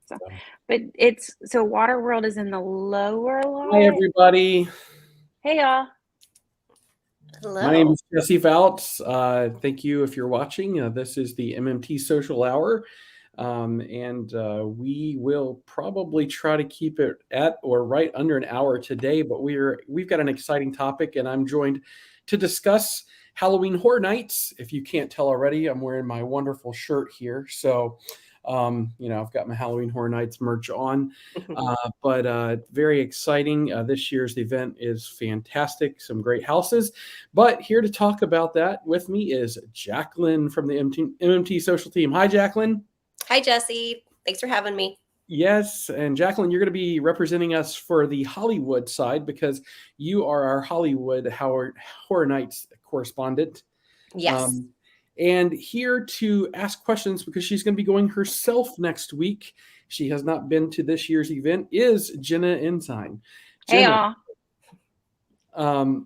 So, So, but Waterworld is in the lower hi, lot. everybody. Hey y'all. My name Hello. is Jesse Fouts. Thank you if you're watching. This is the MMT Social Hour. And we will probably try to keep it at or right under an hour today, but we've got an exciting topic, and I'm joined to discuss Halloween Horror Nights. If you can't tell already, I'm wearing my wonderful shirt here. So, I've got my Halloween Horror Nights merch on. But very exciting. This year's event is fantastic. Some great houses. But here to talk about that with me is Jacqueline from the MMT Social Team. Hi, Jacqueline. Hi, Jesse. Thanks for having me. Yes, and Jacqueline, you're going to be representing us for the Hollywood side because you are our Hollywood Horror Nights correspondent. Yes. And here to ask questions because she's going to be going herself next week. She has not been to this year's event. Is Jenna Ensign? Hey Jenna. y'all.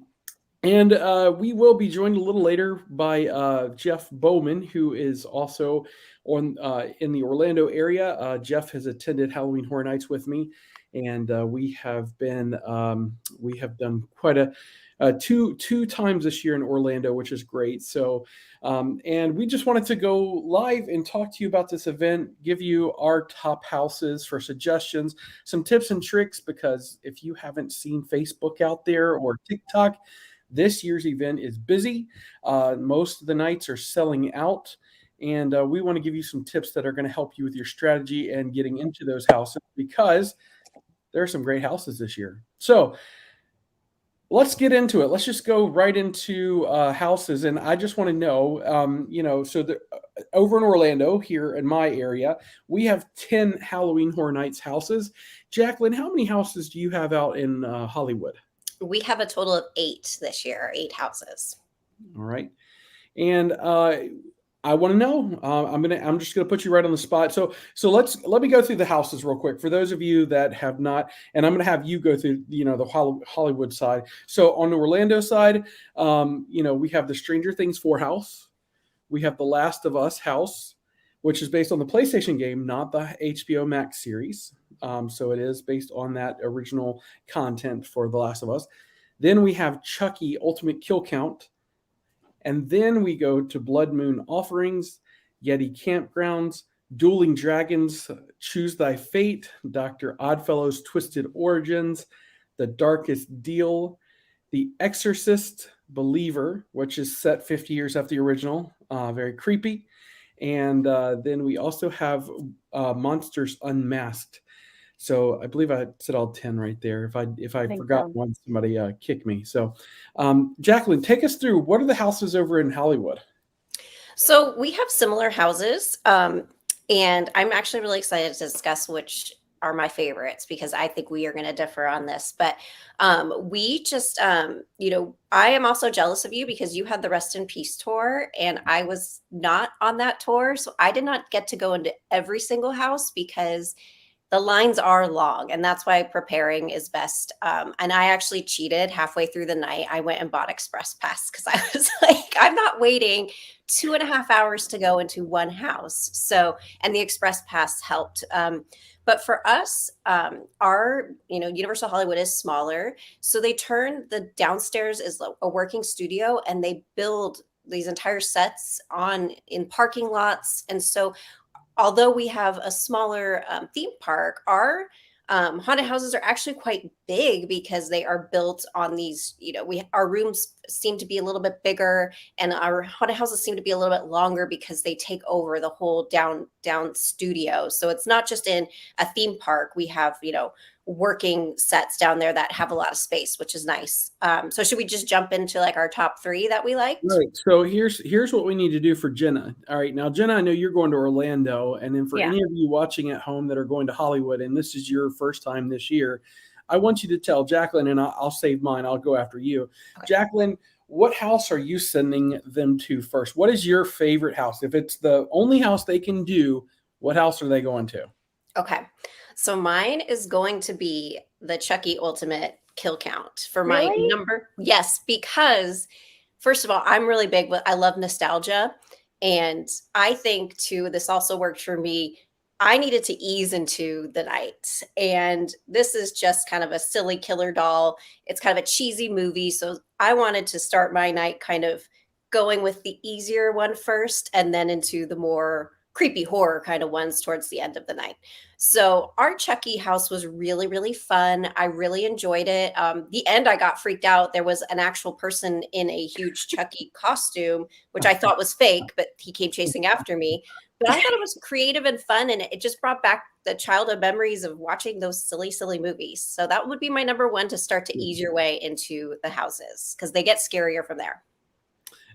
And we will be joined a little later by Jeff Bowman, who is also on in the Orlando area. Jeff has attended Halloween Horror Nights with me, and we have done quite a two times this year in Orlando, which is great. So, and we just wanted to go live and talk to you about this event, give you our top houses for suggestions, some tips and tricks, because if you haven't seen Facebook out there or TikTok, this year's event is busy. Most of the nights are selling out. And we want to give you some tips that are going to help you with your strategy and getting into those houses because there are some great houses this year. So let's get into it. Let's just go right into houses. And I just want to know, over in Orlando, here in my area, we have 10 Halloween Horror Nights houses. Jacqueline, how many houses do you have out in Hollywood? We have a total of 8 this year, 8 houses. All right. And I want to know. I'm just gonna put you right on the spot. So let me go through the houses real quick for those of you that have not, and I'm gonna have you go through the Hollywood side. So on the Orlando side, we have the Stranger Things 4 house, we have the Last of Us house, which is based on the PlayStation game, not the HBO Max series. So it is based on that original content for The Last of Us. Then we have Chucky Ultimate Kill Count. And then we go to Blood Moon Offerings, Yeti Campgrounds, Dueling Dragons, Choose Thy Fate, Dr. Oddfellow's Twisted Origins, The Darkest Deal, The Exorcist Believer, which is set 50 years after the original, very creepy. And then we also have Monsters Unmasked. So I believe I said all 10 right there. If I forgot So. one, somebody kick me. So, Jacqueline, take us through what are the houses over in Hollywood? So we have similar houses, and I'm actually really excited to discuss which are my favorites because I think we are going to differ on this. But we just, I am also jealous of you because you had the Rest in Peace tour, and I was not on that tour, so I did not get to go into every single house because the lines are long, and that's why preparing is best. And I actually cheated halfway through the night. I went and bought Express Pass because I was like, I'm not waiting 2.5 hours to go into one house. So, and the Express Pass helped. But for us, our Universal Hollywood is smaller, so they turn the downstairs is a working studio, and they build these entire sets in parking lots, and so although we have a smaller theme park, our haunted houses are actually quite big because they are built on these. Our rooms seem to be a little bit bigger, and our haunted houses seem to be a little bit longer because they take over the whole down studio. So it's not just in a theme park. We have working sets down there that have a lot of space, which is nice. So should we just jump into like our top 3 that we liked? Right. So here's what we need to do for Jenna. All right. Now, Jenna, I know you're going to Orlando, and then for Yeah. any of you watching at home that are going to Hollywood, and this is your first time this year, I want you to tell Jacqueline, and I'll save mine. I'll go after you. Okay. Jacqueline, what house are you sending them to first? What is your favorite house? If it's the only house they can do, what house are they going to? Okay. So mine is going to be the Chucky Ultimate Kill Count for my number. Yes, because first of all, I'm really big I love nostalgia. And I think too, this also worked for me. I needed to ease into the night. And this is just kind of a silly killer doll. It's kind of a cheesy movie. So I wanted to start my night kind of going with the easier one first and then into the more creepy horror kind of ones towards the end of the night. So our Chucky house was really, really fun. I really enjoyed it. The end, I got freaked out. There was an actual person in a huge Chucky costume, which I thought was fake, but he came chasing after me. But I thought it was creative and fun, and it just brought back the childhood memories of watching those silly, silly movies. So that would be my number one to start to ease your way into the houses because they get scarier from there.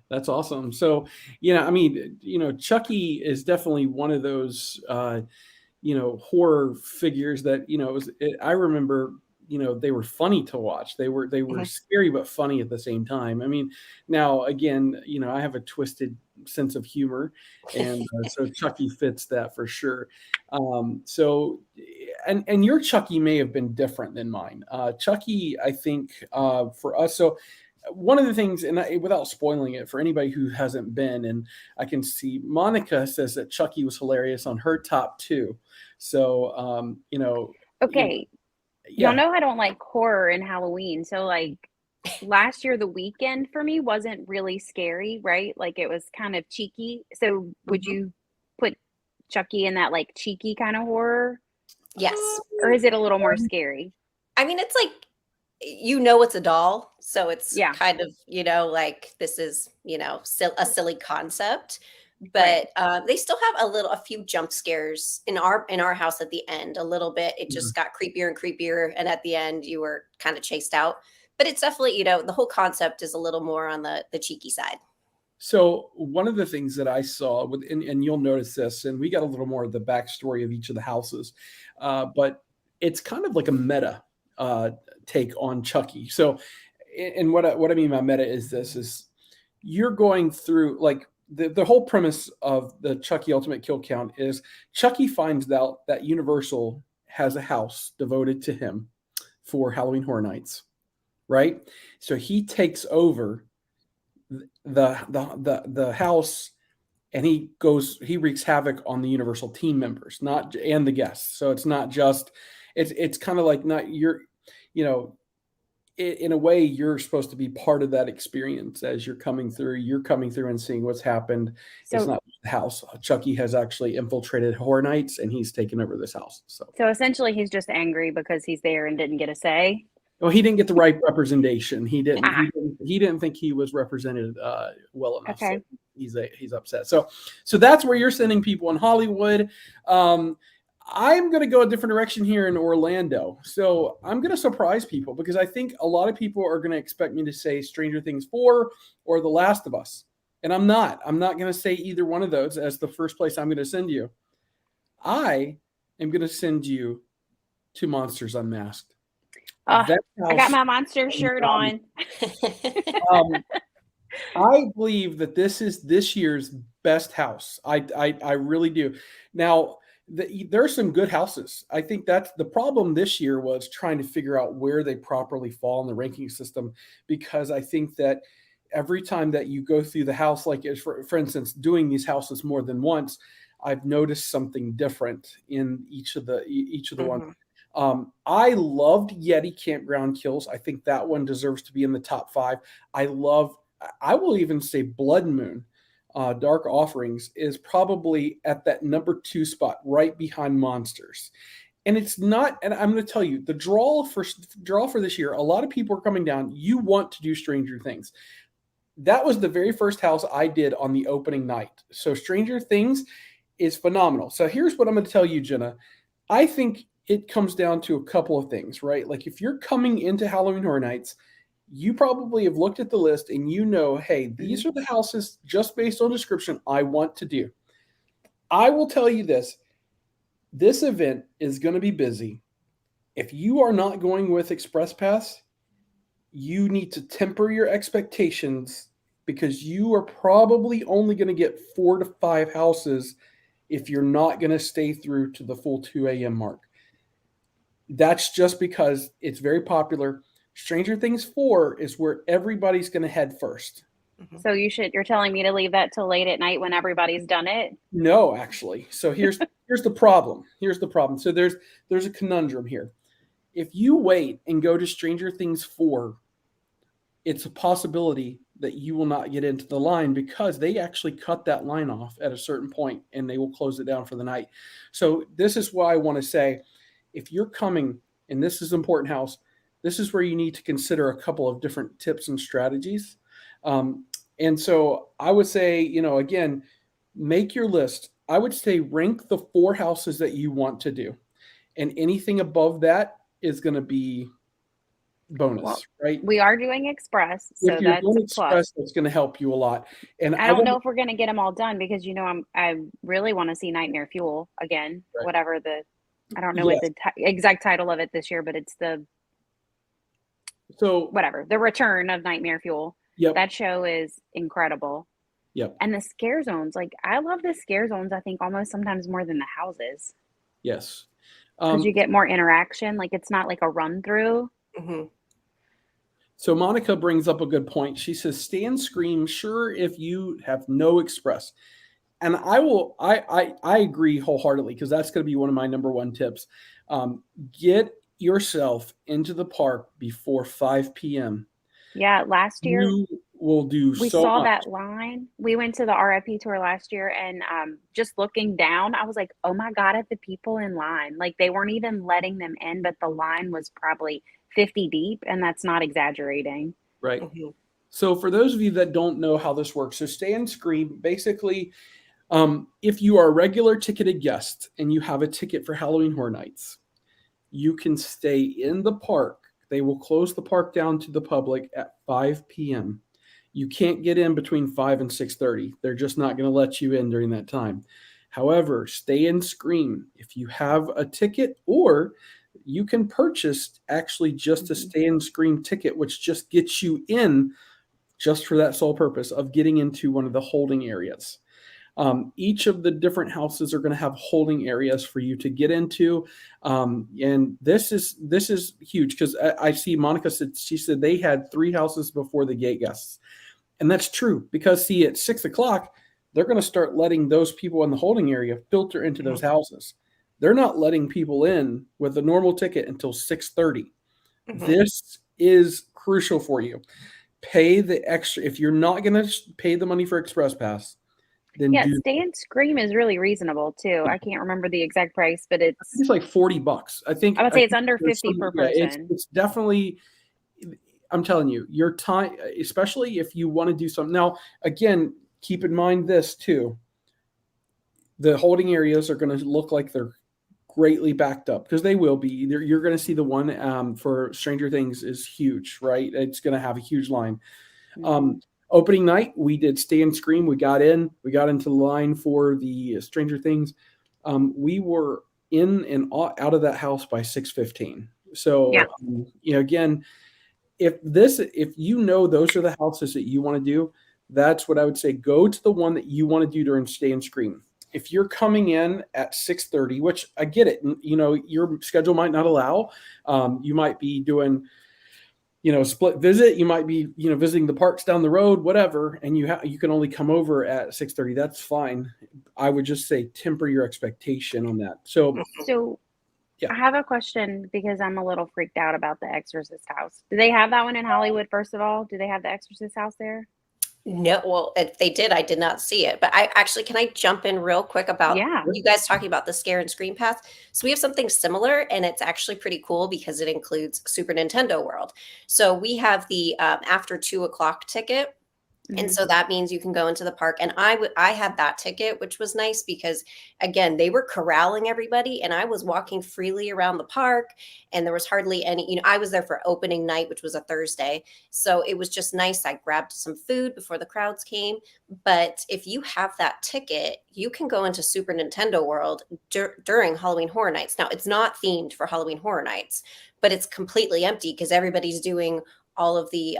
That's awesome. So, I mean, Chucky is definitely one of those, horror figures that, I remember, they were funny to watch. They were scary, but funny at the same time. I mean, now again, I have a twisted sense of humor, and so Chucky fits that for sure. And your Chucky may have been different than mine. Chucky, I think, for us, so one of the things, and without spoiling it for anybody who hasn't been, and I can see Monica says that Chucky was hilarious on her top 2. So, Okay. Y'all know I don't like horror and Halloween. So like last year, the weekend for me wasn't really scary, right? Like it was kind of cheeky. So would you put Chucky in that like cheeky kind of horror? Yes. Or is it a little more scary? I mean, it's like, it's a doll. So it's Yeah. kind of, like this is, a silly concept. But they still have a few jump scares in our house at the end. A little bit, it just got creepier and creepier, and at the end, you were kind of chased out. But it's definitely, the whole concept is a little more on the cheeky side. So one of the things that I saw, and you'll notice this, and we got a little more of the backstory of each of the houses, but it's kind of like a meta take on Chucky. So, and what I mean by meta is this: is you're going through like. The whole premise of the Chucky Ultimate Kill Count is Chucky finds out that Universal has a house devoted to him for Halloween Horror Nights, right? So he takes over the house, and he wreaks havoc on the Universal team members, and the guests. So it's not just it's kind of like not you're in a way, you're supposed to be part of that experience as you're coming through. You're coming through and seeing what's happened. So, it's not the house. Chucky has actually infiltrated Horror Nights, and he's taken over this house. So essentially, he's just angry because he's there and didn't get a say. Well, he didn't get the right representation. He didn't. He didn't think he was represented well enough. Okay. So he's upset. So that's where you're sending people in Hollywood. I'm going to go a different direction here in Orlando. So I'm going to surprise people because I think a lot of people are going to expect me to say Stranger Things 4 or The Last of Us. And I'm not. I'm not going to say either one of those as the first place I'm going to send you. I am going to send you to Monsters Unmasked. I got my monster shirt on. I believe that this is this year's best house. I really do. Now, there are some good houses. I think that's the problem this year was trying to figure out where they properly fall in the ranking system, because I think that every time that you go through the house, like for instance, doing these houses more than once, I've noticed something different in each of the ones. I loved Yeti Campground Kills. I think that one deserves to be in the top 5. I will even say Blood Moon. Dark Offerings is probably at that number 2 spot, right behind Monsters. And it's not, and I'm going to tell you, the draw for this year, a lot of people are coming down. You want to do Stranger Things. That was the very first house I did on the opening night. So Stranger Things is phenomenal. So here's what I'm going to tell you, Jenna. I think it comes down to a couple of things, right? Like if you're coming into Halloween Horror Nights, you probably have looked at the list and hey, these are the houses just based on description I want to do. I will tell you this event is going to be busy. If you are not going with Express Pass, you need to temper your expectations because you are probably only going to get 4 to 5 houses if you're not going to stay through to the full 2 a.m. mark. That's just because it's very popular. Stranger Things 4 is where everybody's going to head first. Mhm. So you're telling me to leave that till late at night when everybody's done it? No, actually. So here's the problem. Here's the problem. So there's a conundrum here. If you wait and go to Stranger Things 4, it's a possibility that you will not get into the line because they actually cut that line off at a certain point and they will close it down for the night. So this is why I want to say, if you're coming and this is important house, this is where you need to consider a couple of different tips and strategies. And so I would say, again, make your list. I would say rank the 4 houses that you want to do, and anything above that is going to be bonus, Well, right? we are doing Express, so If you're that's going a plus. Express, that's going to help you a lot. And I don't know if we're gonna get them all done because I really want to see Nightmare Fuel again. Right. Whatever I don't know what Yes. the exact title of it this year, but it's So the return of Nightmare Fuel. yep, That show is incredible. yep, And the scare zones, like I love the scare zones, I think almost sometimes more than the houses yes. because you get more interaction. Like it's not like a run through. Mhm. So Monica brings up a good point. She says, "Stay and scream. Sure, if you have no Express." And I agree wholeheartedly because that's going to be one of my number one tips. Get yourself into the park before 5 p.m. Yeah, last year You will do we so saw much. that line. We went to the RIP tour last year and just looking down, I was like, oh my God, at the people in line. Like they weren't even letting them in, but the line was probably 50 deep, and that's not exaggerating. Right. Mhm. So for those of you that don't know how this works, so Stay and Scream, basically, if you are a regular ticketed guest and you have a ticket for Halloween Horror Nights, you can stay in the park. They will close the park down to the public at 5 p.m. You can't get in between 5 and 6:30. They're just not going to let you in during that time. However, Stay and Scream, if you have a ticket, or you can purchase actually just a Stay and Scream ticket, which just gets you in just for that sole purpose of getting into one of the holding areas. Each of the different houses are going to have holding areas for you to get into, and this is huge because I see Monica said she said they had 3 houses before the gate guests, and that's true because see at 6 o'clock they're going to start letting those people in the holding area filter into those houses. They're not letting people in with a normal ticket until 6:30. Mhm. This is crucial for you. Pay the extra if you're not going to pay the money for Express Pass. Then Yeah, do Stay and Scream is really reasonable too. I can't remember the exact price, but it's like $40. I would say it's under there's 50 some, per yeah, person. it's definitely. I'm telling you, your time, especially if you want to do something. Now, again, keep in mind this too. The holding areas are going to look like they're greatly backed up because they will be. You're going to see the one for Stranger Things is huge, right? It's going to have a huge line. Mhm. Opening night, we did Stay and Scream. We got into the line for the Stranger Things. We were in and out of that house by 6:15. So, Yeah. again, if you know those are the houses that you want to do, that's what I would say. Go to the one that you want to do during Stay and Scream. If you're coming in at 6:30, which I get it, your schedule might not allow, you might be doing split visit. You might be, visiting the parks down the road, whatever, and you can only come over at 6:30. That's fine. I would just say temper your expectation on that. So, So yeah. I have a question because I'm a little freaked out about the Exorcist house. Do they have that one in Hollywood, first of all? Do they have the Exorcist house there? No, well, if they did, I did not see it. But can I jump in real quick about Yeah. you guys talking about the Scare and Scream Path? So we have something similar, and it's actually pretty cool because it includes Super Nintendo World. So we have the after 2 o'clock ticket. And Mhm. so that means you can go into the park. And I had that ticket, which was nice because again, they were corralling everybody and I was walking freely around the park and there was hardly any, I was there for opening night, which was a Thursday. So it was just nice. I grabbed some food before the crowds came. But if you have that ticket, you can go into Super Nintendo World during Halloween Horror Nights. Now, it's not themed for Halloween Horror Nights, but it's completely empty because everybody's doing all of the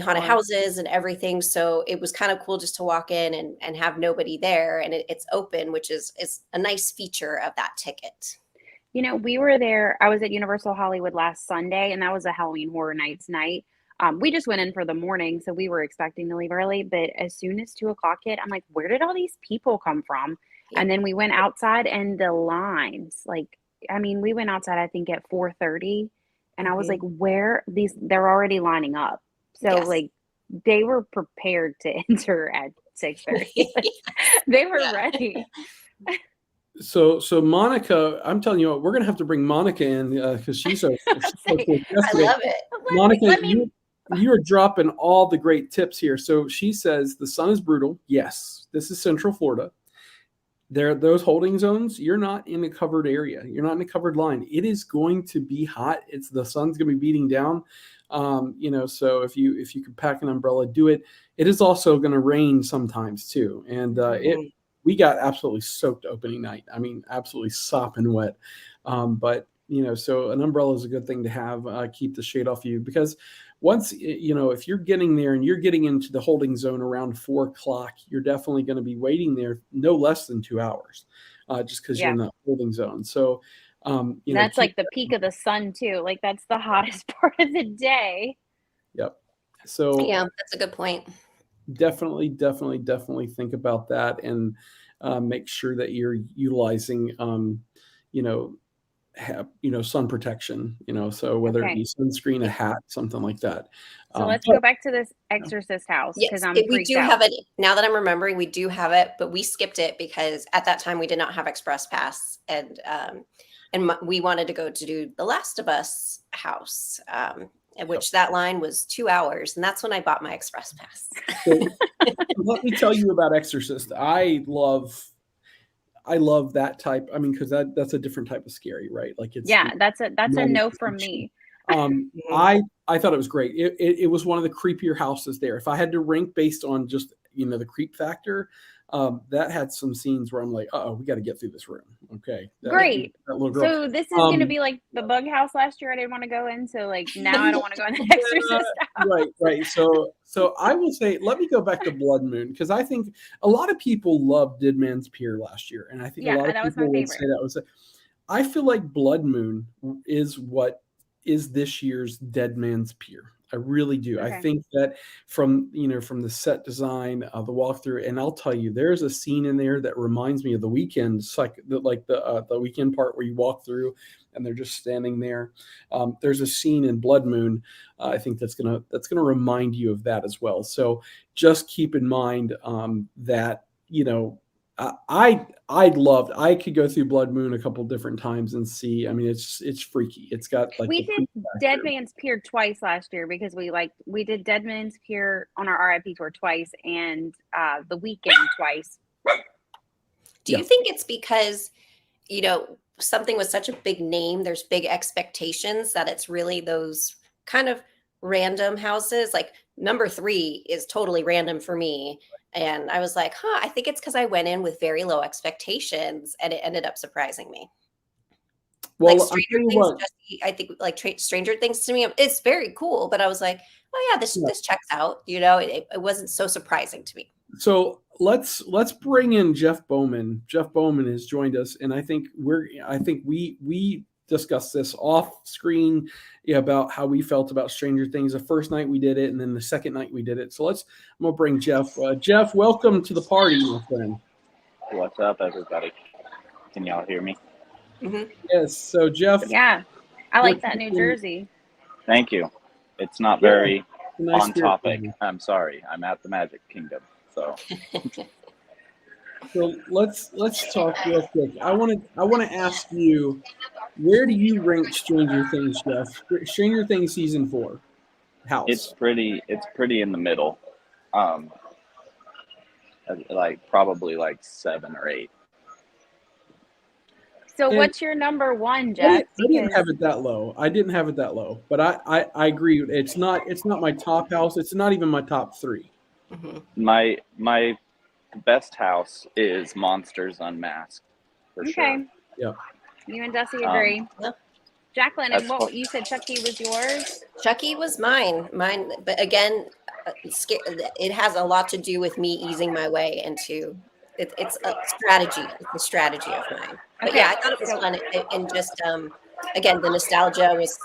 haunted houses and everything. So it was kind of cool just to walk in and have nobody there, and it's open, which is a nice feature of that ticket. We were there. I was at Universal Hollywood last Sunday, and that was a Halloween Horror Nights night. We just went in for the morning, so we were expecting to leave early. But as soon as 2 o'clock hit, I'm like, where did all these people come from? Yeah. And then we went outside, and the lines, like, I mean, we went outside, I think, at 4:30, and I was like, where these? They're already lining up. So Yes. like, they were prepared to enter at 6:30. They were ready. So Monica, I'm telling you what, we're gonna have to bring Monica in because she's so. I love it. Monica, you are dropping all the great tips here. So she says the sun is brutal. Yes, this is Central Florida. Those holding zones. You're not in a covered area. You're not in a covered line. It is going to be hot. The sun's going to be beating down. So if you can pack an umbrella, do it. It is also going to rain sometimes too, and we got absolutely soaked opening night. I mean, absolutely sopping wet. But so an umbrella is a good thing to have. Keep the shade off you, because once if you're getting there and you're getting into the holding zone around 4 o'clock, you're definitely going to be waiting there no less than 2 hours, just because you're in the holding zone. So that's like the peak of the sun too. Like, that's the hottest part of the day. Yep. So yeah, that's a good point. Definitely think about that, and make sure that you're utilizing sun protection, so whether it be sunscreen, a hat, something like that. So let's go back to this Exorcist house, because yes, I'm we do have it now that I'm remembering. We do have it, but we skipped it because at that time we did not have Express Pass, and we wanted to go to do the Last of Us house, which that line was 2 hours, and that's when I bought my Express Pass. So, let me tell you about Exorcist. I love that type. I mean, because that's a different type of scary, right? Like that's a no from me. I thought it was great. It was one of the creepier houses there. If I had to rank based on just the creep factor, that had some scenes where I'm like, we got to get through this room. Okay, great. That little girl. So this is going to be like the bug house last year. I didn't want to go in, so like now I don't want to go in the Exorcist house. Right. So I will say, let me go back to Blood Moon, because I think a lot of people loved Dead Man's Pier last year, and I think a lot of people would say that was. I feel like Blood Moon is what is this year's Dead Man's Pier. I really do. Okay. I think that from the set design, the walkthrough, and I'll tell you, there's a scene in there that reminds me of The Weeknd. It's like the Weeknd part where you walk through and they're just standing there. There's a scene in Blood Moon. I think that's gonna remind you of that as well. So just keep in mind that I could go through Blood Moon a couple different times and see. I mean, it's freaky. It's got like we did Dead Man's Pier twice last year, because we did Dead Man's Pier on our RIP tour twice, and The Weeknd twice. Do you think it's because something with such a big name, there's big expectations, that it's really those kind of random houses? Like number 3 is totally random for me. And I was like, I think it's because I went in with very low expectations, and it ended up surprising me. Well, like Stranger Things, I think like Stranger Things to me, it's very cool, but I was like, oh yeah, this checks out. It wasn't so surprising to me. So let's bring in Jeff Bowman. Jeff Bowman has joined us, and I think we discussed this off screen about how we felt about Stranger Things. The first night we did it, and then the second night we did it. So I'm gonna bring Jeff. Jeff, welcome to the party, my friend. What's up, everybody? Can y'all hear me? Mm-hmm. Yes. So Jeff. Yeah, I like that New Jersey. Thank you. It's not very nice on topic. I'm sorry. I'm at the Magic Kingdom, so. So let's talk real quick. I want to ask you, where do you rank Stranger Things, Jeff? Stranger Things season 4 house. It's pretty in the middle. Probably like 7 or 8. So what's your number 1, Jeff? I didn't have it that low. But I agree. It's not my top house. It's not even my top 3. Mm-hmm. My best house is Monsters Unmasked, for sure. Yeah. You and Dusty agree. Jacqueline, and what you said, Chucky was yours? Chucky was mine, but again, it has a lot to do with me easing my way into it's a strategy. It's a strategy of mine. But yeah, I thought it was fun, and just again, the nostalgia was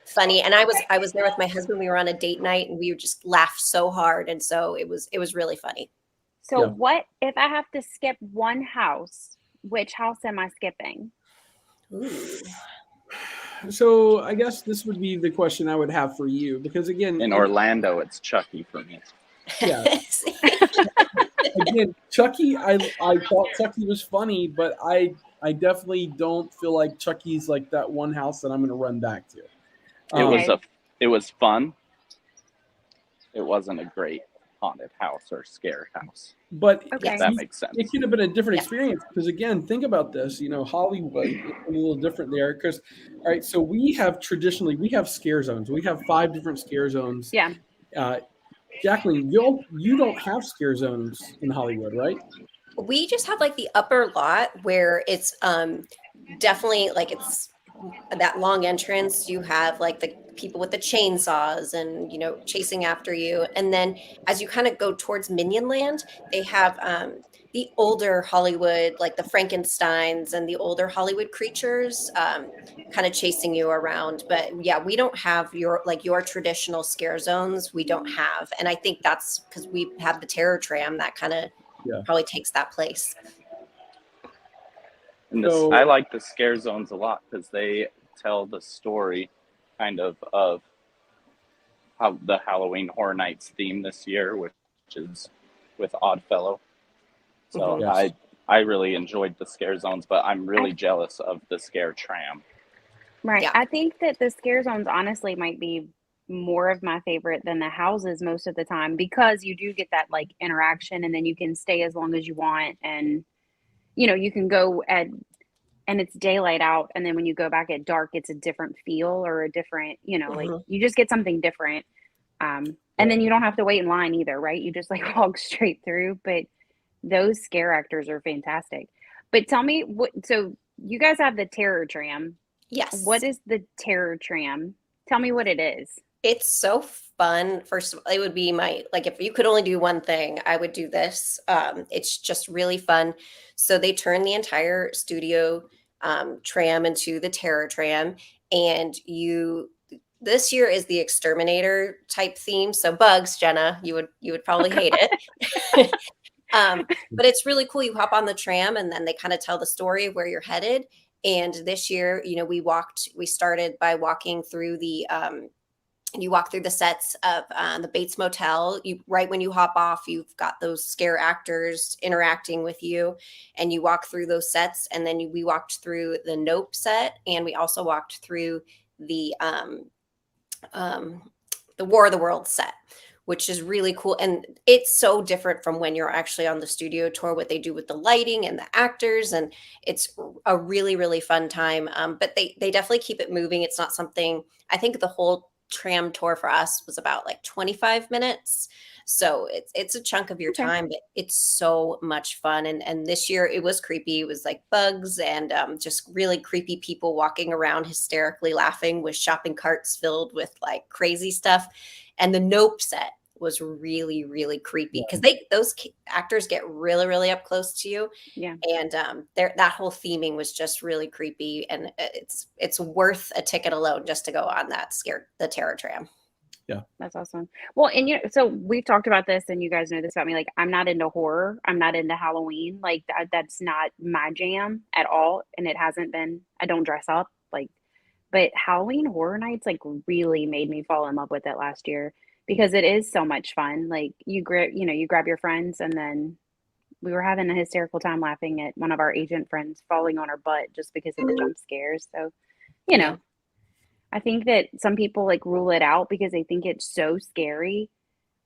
funny. And I was there with my husband. We were on a date night and we just laughed so hard. And so it was really funny. So Yeah. what if I have to skip one house? Which house am I skipping? Ooh. So I guess this would be the question I would have for you, because again, In Orlando, it's Chucky for me. Yeah. again, Chucky, I thought Chucky was funny, but I definitely don't feel like Chucky's like that one house that I'm going to run back to. It was fun. It wasn't a great haunted house or scare house. But Okay. If that makes sense. it could have been a different Yeah. experience, because again, think about this. Hollywood is a little different there. Because all right, so we have scare zones. We have 5 different scare zones. Yeah. Jacqueline, you don't have scare zones in Hollywood, right? We just have like the upper lot where it's definitely like it's that long entrance. You have like the people with the chainsaws and chasing after you, and then as you kind of go towards Minion Land, they have the older Hollywood, like the Frankensteins and the older Hollywood creatures kind of chasing you around. But yeah, we don't have your traditional scare zones. We don't have, and I think that's because we have the Terror Tram that kind of probably takes that place. And So- I like the scare zones a lot because they tell the story kind of how the Halloween Horror Nights theme this year, which is with Oddfellow. So Yes. I really enjoyed the scare zones, but I'm really jealous of the scare tram. Right. Yeah. I think that the scare zones honestly might be more of my favorite than the houses most of the time, because you do get that like interaction, and then you can stay as long as you want, and you can go and it's daylight out, and then when you go back at dark, it's a different feel or a different, like you just get something different. And then you don't have to wait in line either, right? You just like walk straight through. But those scare actors are fantastic. But tell me so you guys have the Terror Tram. Yes. What is the Terror Tram? Tell me what it is. It's so fun. First of all, it would be if you could only do one thing, I would do this. It's just really fun. So they turn the entire studio tram into the Terror Tram, and this year is the Exterminator type theme. So Bugs, Jenna, you would probably hate it. But it's really cool. You hop on the tram and then they kind of tell the story of where you're headed. And this year, we started by walking through you walk through the sets of the Bates Motel. Right when you hop off, you've got those scare actors interacting with you, and you walk through those sets. And then we walked through the Nope set, and we also walked through the War of the Worlds set, which is really cool. And it's so different from when you're actually on the studio tour, what they do with the lighting and the actors. And it's a really, really fun time. But they definitely keep it moving. It's not something, I think the whole tram tour for us was about like 25 minutes. So it's a chunk of your time, but it's so much fun. And this year it was creepy. It was like bugs and just really creepy people walking around hysterically laughing with shopping carts filled with like crazy stuff. And the Nope set was really, really creepy because those actors get really, really up close to you. Yeah. And that whole theming was just really creepy. And it's worth a ticket alone just to go on the Terror Tram. Yeah. That's awesome. Well, and so we've talked about this, and you guys know this about me. Like, I'm not into horror. I'm not into Halloween. Like that's not my jam at all. And it hasn't been. I don't dress up but Halloween Horror Nights like really made me fall in love with it last year, because it is so much fun. Like you grab your friends, and then we were having a hysterical time laughing at one of our agent friends falling on her butt just because of the jump scares. So, I think that some people like rule it out because they think it's so scary.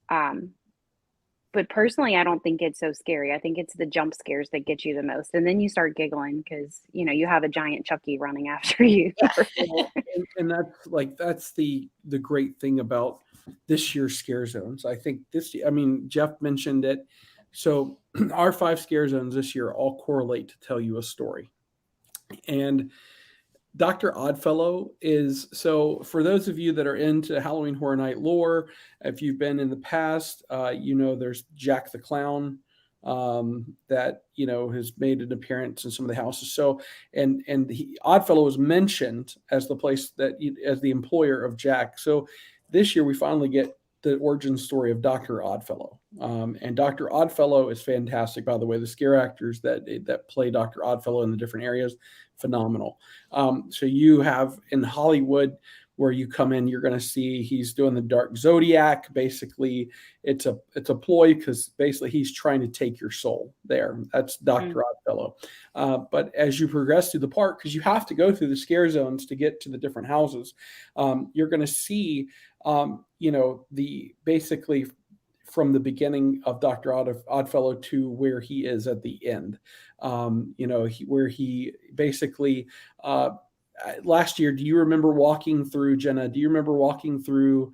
But personally, I don't think it's so scary. I think it's the jump scares that get you the most. And then you start giggling because, you have a giant Chucky running after you. Yeah. and that's the great thing about this year's scare zones. I think Jeff mentioned it. So our 5 scare zones this year all correlate to tell you a story. And Dr. Oddfellow is, so for those of you that are into Halloween Horror Night lore, if you've been in the past, there's Jack the Clown. that has made an appearance in some of the houses. So and Oddfellow was mentioned as the place as the employer of Jack. So this year we finally get the origin story of Dr. Oddfellow. And Dr. Oddfellow is fantastic, by the way. The scare actors that play Dr. Oddfellow in the different areas, phenomenal. So you have in Hollywood, where you come in, you're going to see he's doing the Dark Zodiac. Basically, it's a ploy because basically he's trying to take your soul there. That's Dr. Oddfellow. But as you progress through the park, because you have to go through the scare zones to get to the different houses, you're going to see, basically from the beginning of Dr. Oddfellow to where he is at the end, where he basically, last year, do you remember walking through, Jenna? Do you remember walking through?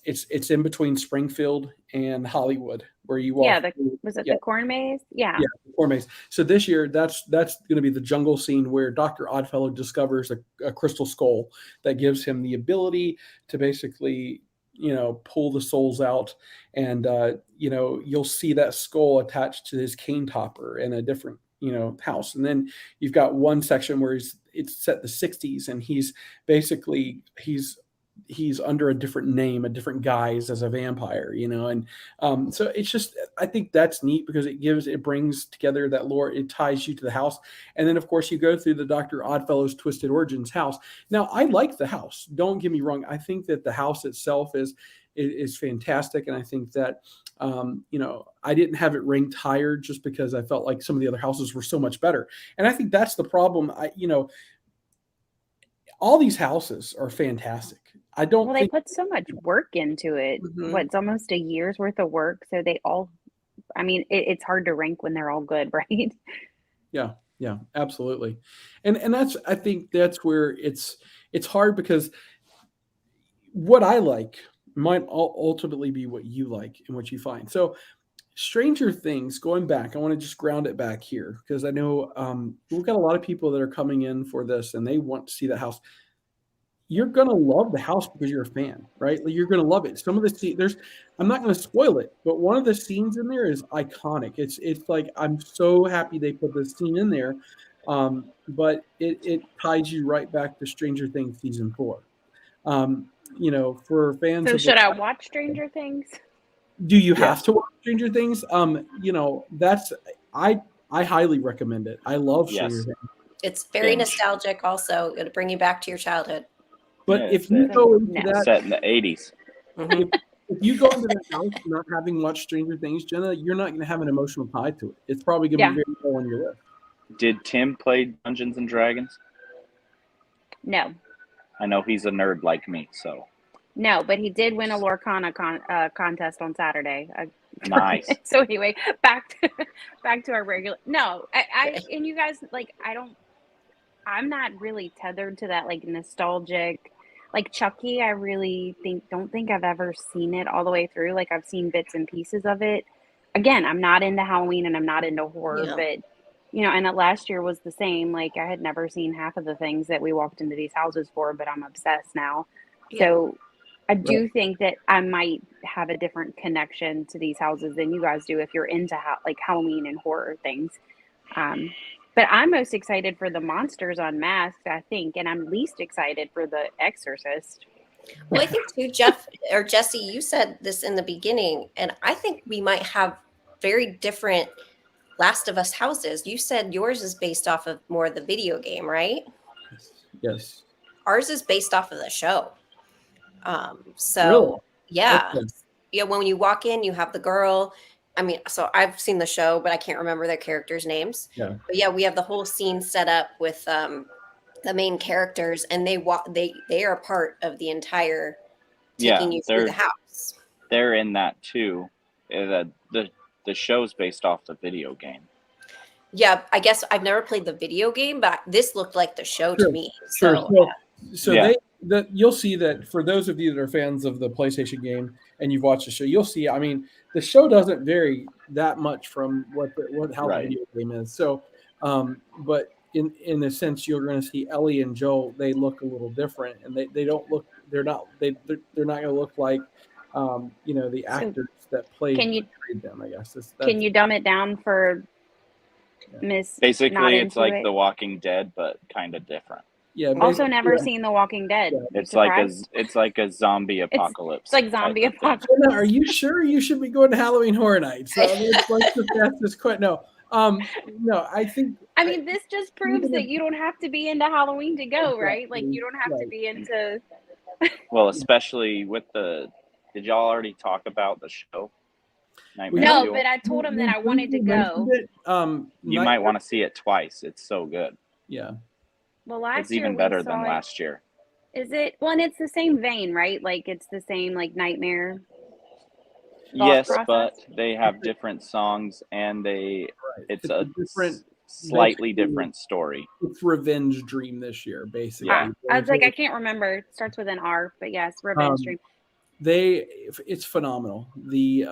It's in between Springfield and Hollywood, where you walk. Yeah, the corn maze? Yeah, the corn maze. So this year, that's going to be the jungle scene where Dr. Oddfellow discovers a crystal skull that gives him the ability to basically, pull the souls out, and you'll see that skull attached to his cane topper in a different house. And then you've got one section where it's set the 60s, and he's under a different name, a different guise as a vampire, and so it's just, I think that's neat because it brings together that lore. It ties you to the house. And then of course you go through the Dr. Oddfellow's Twisted Origins house. Now I like the house, don't get me wrong. I think that the house itself is fantastic. And I think that, I didn't have it ranked higher just because I felt like some of the other houses were so much better. And I think that's the problem. All these houses are fantastic. They put so much work into it. Mhm. It's almost a year's worth of work. So they all, it's hard to rank when they're all good, right? Yeah, absolutely. And I think that's where it's hard because what I like might ultimately be what you like and what you find. So Stranger Things, going back, I want to just ground it back here because I know we've got a lot of people that are coming in for this and they want to see the house. You're going to love the house because you're a fan, right? You're going to love it. Some of the I'm not going to spoil it, but one of the scenes in there is iconic. It's like, I'm so happy they put this scene in there. But it ties you right back to Stranger Things season 4. For fans. So should I watch Stranger Things? Do you have to watch Stranger Things? I highly recommend it. I love Stranger Things. It's very nostalgic also. It'll bring you back to your childhood. But if you go into that, set in the 80s. If you go into that house not having watched Stranger Things, Jenna, you're not going to have an emotional tie to it. It's probably going to be very low on your list. Did Tim play Dungeons and Dragons? No. I know he's a nerd like me, so. No, but he did win a Lorcana contest on Saturday. Nice. So anyway, back to our regular. No, I and you guys, I'm not really tethered to that nostalgic. Like Chucky, I really don't think I've ever seen it all the way through. Like I've seen bits and pieces of it. Again, I'm not into Halloween and I'm not into horror, but and last year was the same. Like I had never seen half of the things that we walked into these houses for, but I'm obsessed now. Yeah. So I do think that I might have a different connection to these houses than you guys do if you're into Halloween and horror things. But I'm most excited for the Monsters Unmasked, I think, and I'm least excited for the Exorcist. Well, I think too, Jeff or Jesse, you said this in the beginning, and I think we might have very different Last of Us houses. You said yours is based off of more of the video game, right? Yes. Ours is based off of the show. Really? Yeah. Okay. Yeah, when you walk in, you have the girl. So I've seen the show, but I can't remember their characters' names. Yeah. But yeah, we have the whole scene set up with the main characters, and they are part of the entire taking you through the house. They're in that too. The show's based off the video game. Yeah, I guess I've never played the video game, but this looked like the show to me. So you'll see that for those of you that are fans of the PlayStation game and you've watched the show, you'll see. The show doesn't vary that much from how the video game is. So, but in a sense, you're going to see Ellie and Joel. They look a little different, and they don't look. They're not going to look like the actors that played Can you them. I guess can you dumb it down for Yeah. Miss? Not Basically, it's into like it? The Walking Dead, but kind of different. Yeah. Also, basically, never yeah. seen The Walking Dead. Yeah. It's like Surprised? a zombie apocalypse. It's like zombie type of thing. apocalypse. Now, are you sure you should be going to Halloween Horror Nights? Let's just ask this question. No, I think. I mean, this just proves even that if- you don't have to be into Halloween to go, right? Like, Exactly, you don't have to right. be into. Well, especially with the. Did y'all already talk about the show? Nightmare No, Fuel? but I told him that we I wanted to briefly go. mentioned it. You might want to see it twice. It's so good. Yeah. Well, last It's year even we better saw than it. last year. Is it? Well, and it's the same vein, right? Like, it's the same like nightmare. Yes, process? but they have different songs, and it's a different. slightly basically- different story. It's Revenge Dream this year, basically. Yeah. I was like, I can't remember. It starts with an R, but yes, Revenge Dream. It's phenomenal. The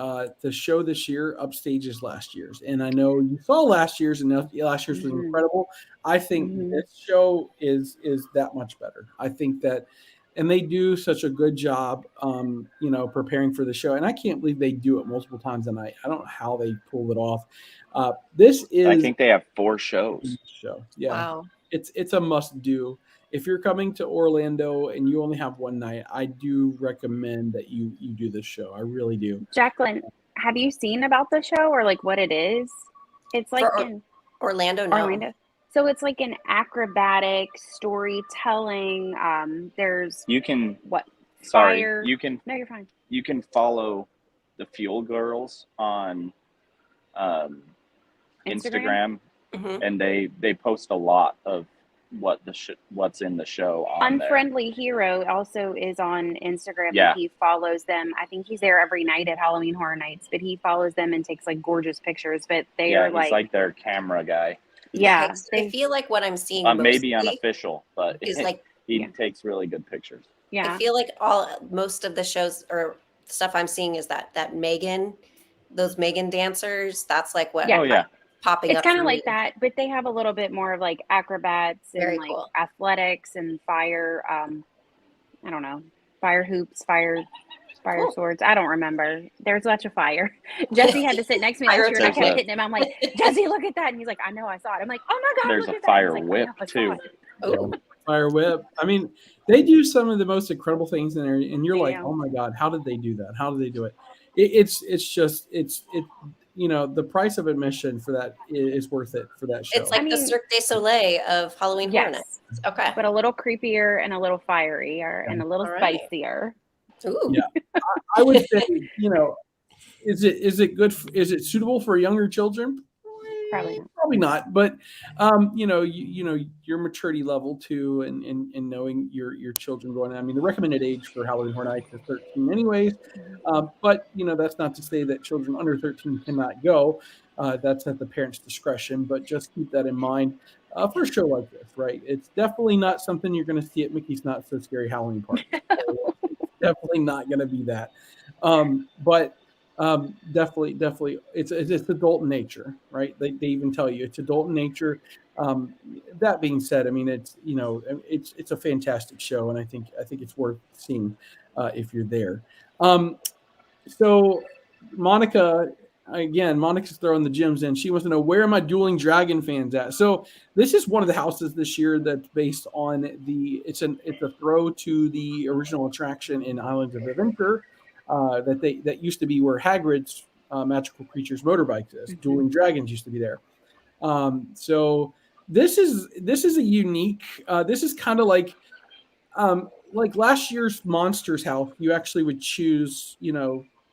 show this year upstages last year's, and I know you saw last year's, and last year's was Mhm. incredible. I think Mhm. this show is that much better. I think that, and they do such a good job, preparing for the show, and I can't believe they do it multiple times a night. I don't know how they pull it off. This is I think they have 4 shows. show. Yeah, Wow. it's a must do. If you're coming to Orlando and you only have one night, I do recommend that you do this show. I really do. Jacqueline, have you seen about the show or like what it is? It's like For in Orlando, no. Orlando. So it's like an acrobatic storytelling. There's You can what? sorry, Fire. you can No, you're fine. follow the Fuel Girls on Instagram, Mhm. and they post a lot of what's in the show on there. Unfriendly Hero also is on Instagram. Yeah. And he follows them. I think he's there every night at Halloween Horror Nights, but he follows them and takes like gorgeous pictures. But they Yeah, are he's like their camera guy. yeah, Okay, so I feel like what I'm seeing Maybe mostly unofficial, but is like he Yeah. takes really good pictures. yeah. I feel like most of the shows or stuff I'm seeing is that Megan, those Megan dancers. That's like what Yeah. Oh yeah. popping It's up. kind for of like me. that, but they have a little bit more of like acrobats and Very like cool. athletics and fire. I don't know, fire hoops, fire Cool. swords. I don't remember. There's lots of fire. Jesse had to sit next to me Fire last year, and I there's kept a- hitting him. I'm like, Jesse, look at that, and he's like, I know, I saw it. I'm like, oh my god, There's look a at that. fire He's like, I whip, know, I saw too. it. Oh, Fire whip. I mean, they do some of the most incredible things in there, and you're They like, do. oh my god, how did they do that? How did they do it? It's the price of admission for that is worth it for that show. it's like I the mean- Cirque du Soleil of Halloween Horror Nights. Yes, Okay. but a little creepier and a little fierier and a little All right. spicier. Ooh. Yeah. I would say, is it good? Is it suitable for younger children? Probably not. Probably not. But your maturity level too, and knowing your children going. I mean, the recommended age for Halloween Horror Nights is 13, anyways. But that's not to say that children under 13 cannot go. That's at the parents' discretion. But just keep that in mind for a show like this, right? It's definitely not something you're going to see at Mickey's Not So Scary Halloween Party. Definitely not going to be that. But definitely it's adult in nature, right? They even tell you it's adult in nature. That being said, I mean, it's a fantastic show, and I think it's worth seeing if you're there. So Monica's throwing the gems in. She wants to know, where are my Dueling Dragon fans at? So this is one of the houses this year that's based on it's a throw to the original attraction in Islands of Adventure that used to be where Hagrid's Magical Creatures motorbike is. Mhm. Dueling Dragons used to be there. So this is a unique. This is kind of like last year's Monsters house. You actually would choose,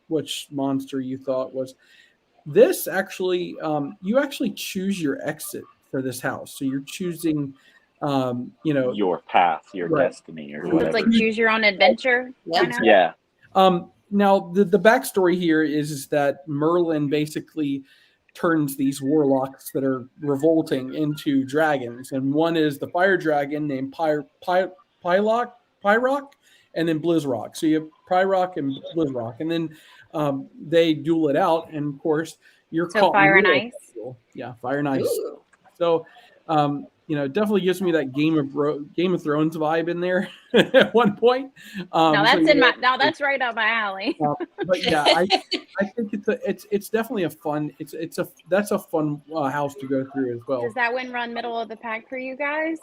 which monster you thought was. This actually, you actually choose your exit for this house. So you're choosing, Your path, your Right. destiny, or So So whatever. it's like choose your own adventure. Yeah. kind of? Yeah. Now the backstory here is that Merlin basically turns these warlocks that are revolting into dragons, and one is the fire dragon named Pyrock, and then Blizzrock. So you have Pyrock and Blizzrock, and then they duel it out, and of course you're So caught in fire the and middle of ice? that duel. Yeah, fire and ice. Ooh. So it definitely gives me that Game of Thrones vibe in there at one point. No, So, that's you know, now that's right up my alley. but yeah, I think it's definitely a fun that's a fun house to go through as well. Does that one run middle of the pack for you guys?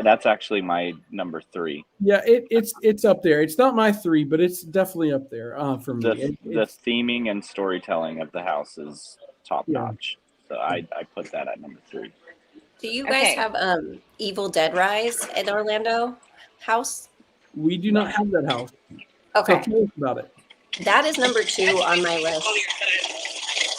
That's actually my number 3. Yeah, it's up there. It's not my 3, but it's definitely up there for me. The theming and storytelling of the house is top Yeah. notch. So I put that at number 3. Do you guys Okay. have Evil Dead Rise in Orlando house? We do not have that house. Okay. So tell us about it. That is number 2 on my list.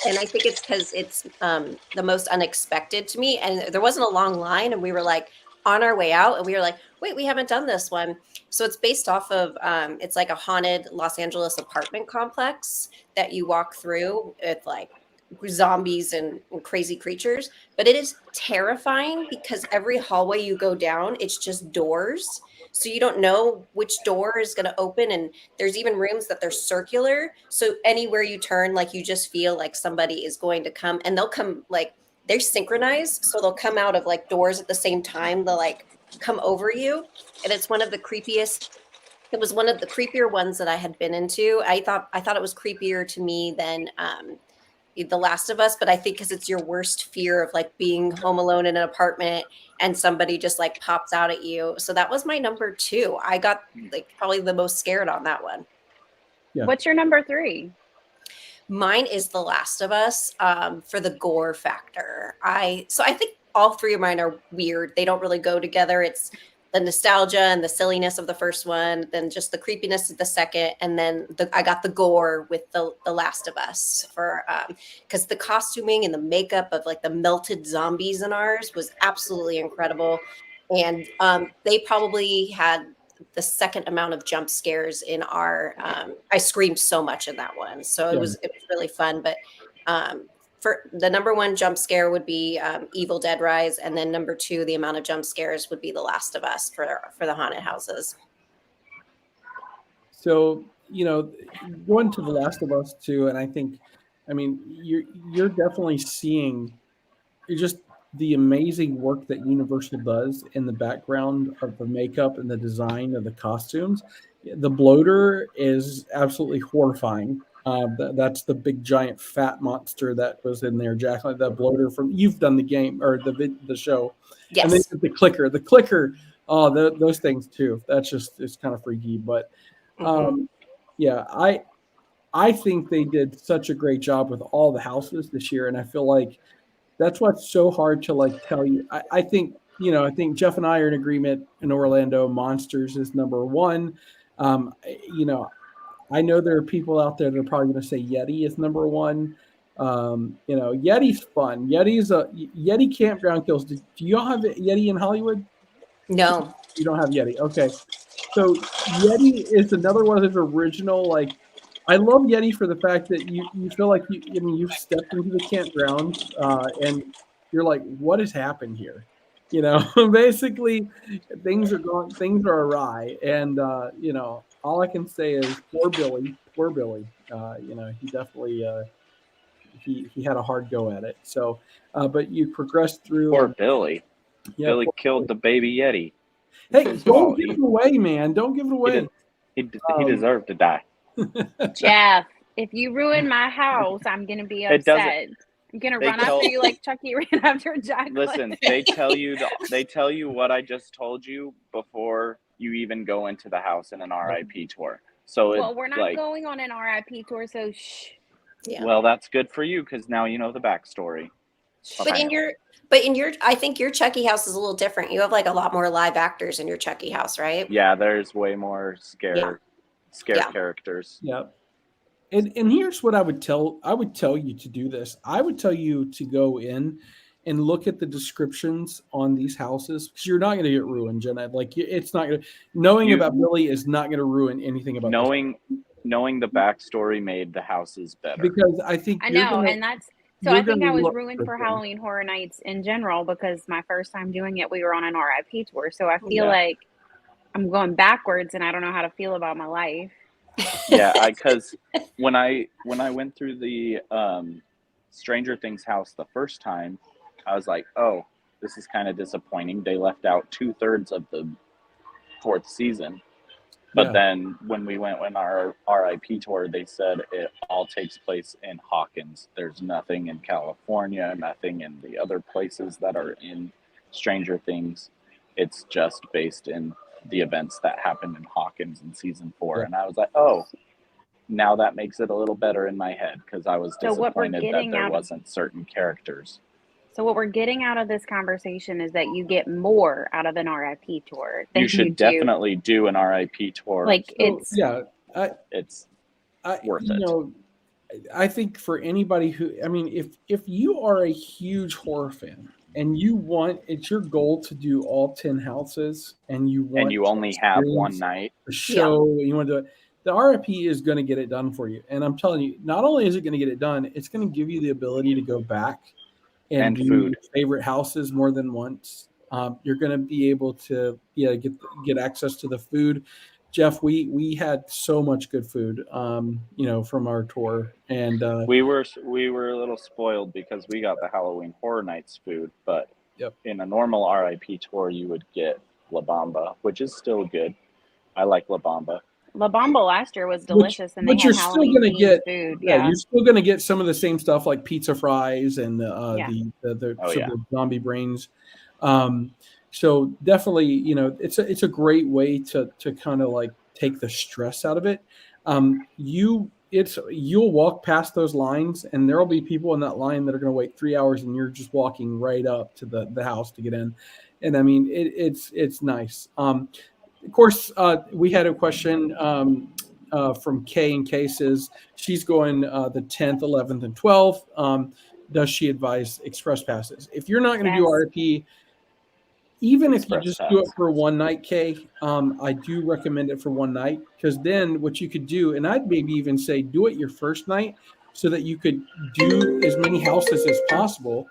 And I think it's because it's the most unexpected to me. And there wasn't a long line, and we were like on our way out, and we were like, wait, we haven't done this one. So it's based off of, it's like a haunted Los Angeles apartment complex that you walk through with like zombies and crazy creatures. But it is terrifying because every hallway you go down, it's just doors. So you don't know which door is going to open, and there's even rooms that they're circular. So anywhere you turn, like you just feel like somebody is going to come, and they'll come like they're synchronized. So they'll come out of like doors at the same time. They'll like come over you, and it's one of the creepiest. It was one of the creepier ones that I had been into. I thought it was creepier to me than The Last of Us, but I think because it's your worst fear of like being home alone in an apartment and somebody just like pops out at you. So that was my number 2. I got like probably the most scared on that one. Yeah. What's your number 3? Mine is The Last of Us for the gore factor. I think all 3 of mine are weird. They don't really go together. It's the nostalgia and the silliness of the first one, then just the creepiness of the second, and then I got the gore with the Last of Us for because the costuming and the makeup of like the melted zombies in ours was absolutely incredible, and they probably had the second amount of jump scares in our. I screamed so much in that one, so it was really fun, but. For the number 1 jump scare would be Evil Dead Rise, and then number 2, the amount of jump scares would be The Last of Us for the haunted houses. So, going to The Last of Us too, and I mean, you're definitely seeing just the amazing work that Universal does in the background of the makeup and the design of the costumes. The bloater is absolutely horrifying. That's the big giant fat monster that was in there, Jacqueline. The bloater you've done the game or the show. Yes. And then the clicker. Oh, those things too. That's just it's kind of freaky, but yeah, I think they did such a great job with all the houses this year, and I feel like that's what's so hard to like tell you. I think Jeff and I are in agreement in Orlando. Monsters is number 1. I know there are people out there that are probably going to say Yeti is number 1. Yeti's fun. Yeti Campground Kills. Do y'all have Yeti in Hollywood? No. You don't have Yeti. Okay. So Yeti is another one of those original, like, I love Yeti for the fact that you feel like you've stepped into the campground and you're like, what has happened here? Basically things are awry. And, all I can say is poor Billy. He definitely, he had a hard go at it. So, but you progressed through. Poor Billy. Yeah, Billy killed the baby Yeti. Hey, don't give it away, man. Don't give it away. He deserved to die. Jeff, if you ruin my house, I'm gonna be upset. I'm gonna run after you like Chucky ran after Jacqueline. Listen, they tell you what I just told you before you even go into the house in an RIP tour. So we're not going on an RIP tour, so shh. Yeah. Well, that's good for you because now you know the backstory. But in your, I think your Chucky house is a little different. You have like a lot more live actors in your Chucky house, right? Yeah, there's way more scare characters. Yeah. And here's what I would tell you to do this. I would tell you to go in and look at the descriptions on these houses because you're not going to get ruined, Jenna. Like it's not going to knowing about Billy is not going to ruin anything about knowing the backstory made the houses better. Because I think and that's so I think I was ruined for Halloween Horror Nights in general because my first time doing it, we were on an RIP tour. So I feel like I'm going backwards and I don't know how to feel about my life. Yeah, because when I went through the Stranger Things house the first time, I was like, oh, this is kind of disappointing. They left out 2/3 of the 4th season. But Yeah. then when we went on our RIP tour, they said it all takes place in Hawkins. There's nothing in California, nothing in the other places that are in Stranger Things. It's just based in the events that happened in Hawkins in season 4. Yeah. And I was like, oh, now that makes it a little better in my head, because I was So what we're disappointed that getting there out of- wasn't certain characters. So what we're getting out of this conversation is that you get more out of an RIP tour than You should do. definitely do an RIP tour. Like So, it's yeah, It's worth it. I think for anybody who, I mean, if you are a huge horror fan and it's your goal to do all 10 houses and you want and you to only have one experience night. the show and you want to do it, the RIP is going to get it done for you. And I'm telling you, not only is it going to get it done, it's going to give you the ability to go back and do food. your favorite houses more than once. You're going to be able to get access to the food. Jeff, we had so much good food, from our tour, and We were a little spoiled because we got the Halloween Horror Nights food, but Yep. in a normal RIP tour, you would get La Bamba, which is still good. I like La Bamba. La Bamba last year was delicious, and they but had you're still Halloween gonna themed get food. you're still going to get some of the same stuff like pizza fries and the Oh, yeah. zombie brains. So definitely, it's a great way to kind of like take the stress out of it. You'll walk past those lines and there'll be people in that line that are going to wait 3 hours and you're just walking right up to the house to get in. And I mean, it's nice. Of course, we had a question from Kay, and Kay says she's going the 10th, 11th, and 12th. Does she advise express passes? If you're not going to do Yes. RIP, even if you Express just pass. do it for one night, Kay, I do recommend it for one night, because then what you could do, and I'd maybe even say do it your first night so that you could do as many houses as possible.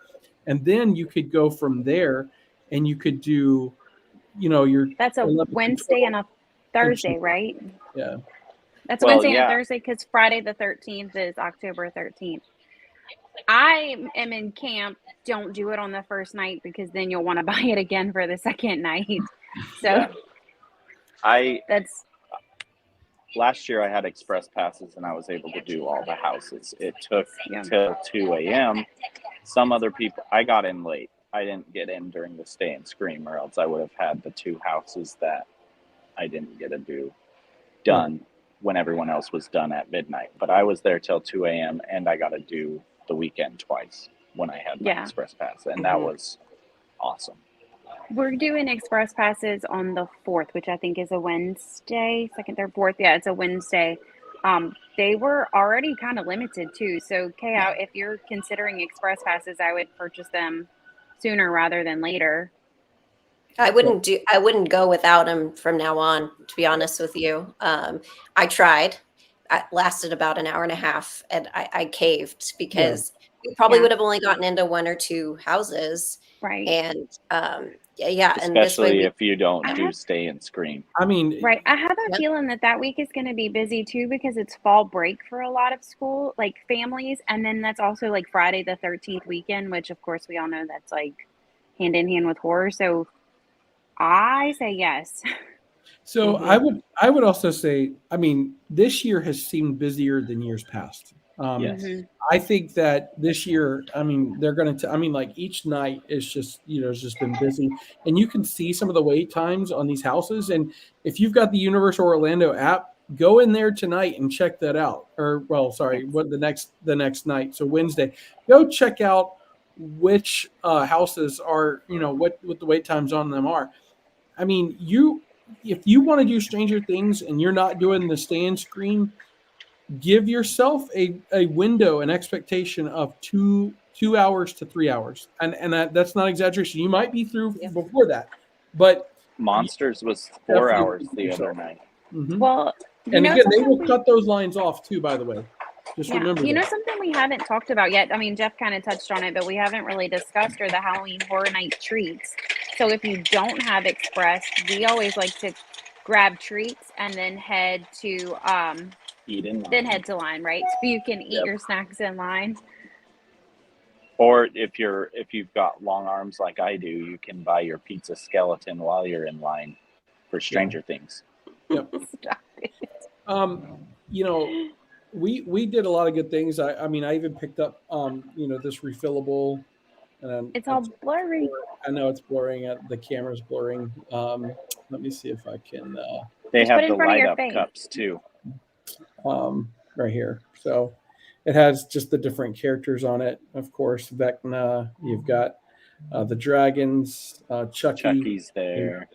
And then you could go from there and you could do, your That's a 11th and Wednesday and a 12th. Thursday, right? Yeah. That's a Well, Wednesday yeah. and Thursday because Friday the 13th is October 13th. I am in camp. Don't do it on the first night because then you'll want to buy it again for the second night. So Yeah. that's Last year I had express passes and I was able to do all the houses. It took Yeah. till 2 a.m. Some other people, I got in late. I didn't get in during the Stay and Scream, or else I would have had the 2 houses that I didn't get to do done when everyone else was done at midnight. But I was there till 2 a.m. and I got to do the weekend twice when I had my Yeah. express pass. And that was awesome. We're doing express passes on the 4th, which I think is a Wednesday, 2nd, 3rd, 4th. Yeah, it's a Wednesday. They were already kind of limited too. So, if you're considering express passes, I would purchase them sooner rather than later. I wouldn't go without them from now on, to be honest with you. I tried. It lasted about an hour and a half and I caved because we probably Yeah. would have only gotten into 1 or 2 houses. Right. And and this way Especially if you don't I do have- Stay and Scream. I mean, Right. I have a Yep. feeling that week is going to be busy too because it's fall break for a lot of school, like families. And then that's also like Friday the 13th weekend, which of course we all know that's like hand in hand with horror. So I say yes. So Mhm. I would also say, I mean, this year has seemed busier than years past. Yes. Mhm. I think that this year, I mean, they're going to, like each night is just, it's just been busy, and you can see some of the wait times on these houses. And if you've got the Universal Orlando app, go in there tonight and check that out. Or, well, sorry, what the next night. So Wednesday, go check out which houses are, what the wait times on them are. I mean, if you want to do Stranger Things and you're not doing the Stay and Scream, give yourself a window, an expectation of 2 hours to 3 hours. And that's not exaggeration. You might be through before that, but Monsters was 4 Definitely hours the yourself. other night. mhm. Well, And again, they will something cut those lines off too, by the way. Just Yeah, remember you know that. something we haven't talked about yet? I mean, Jeff kind of touched on it, but we haven't really discussed are the Halloween Horror Night treats. So if you don't have Express, we always like to grab treats and then head to Eat in line. line, right? So you can eat Yep. your snacks in line. Or if you've got long arms like I do, you can buy your pizza skeleton while you're in line for Stranger Things. Yep. Stop it. You know, we did a lot of good things. I mean, I even picked up you know, this refillable. It's all blurry. I know it's blurring. The camera's blurring. Let me see if I can. They Just put have it in the front of light your up face. cups too. Right here. So it has just the different characters on it. Of course, Vecna. You've got the dragons, Chucky. Chucky's there.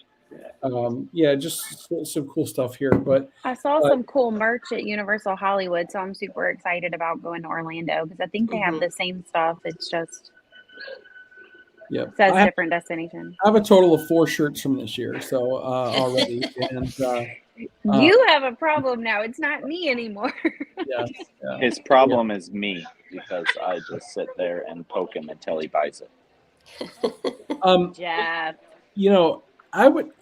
Yeah, just some cool stuff here. But I saw some cool merch at Universal Hollywood, so I'm super excited about going to Orlando because I think they have the same stuff. It's just yeah, says different destination. I have a total of 4 shirts from this year, so already, and you have a problem now. It's not me anymore. yeah. His problem is me because I just sit there and poke him until he buys it. Jeff. You know,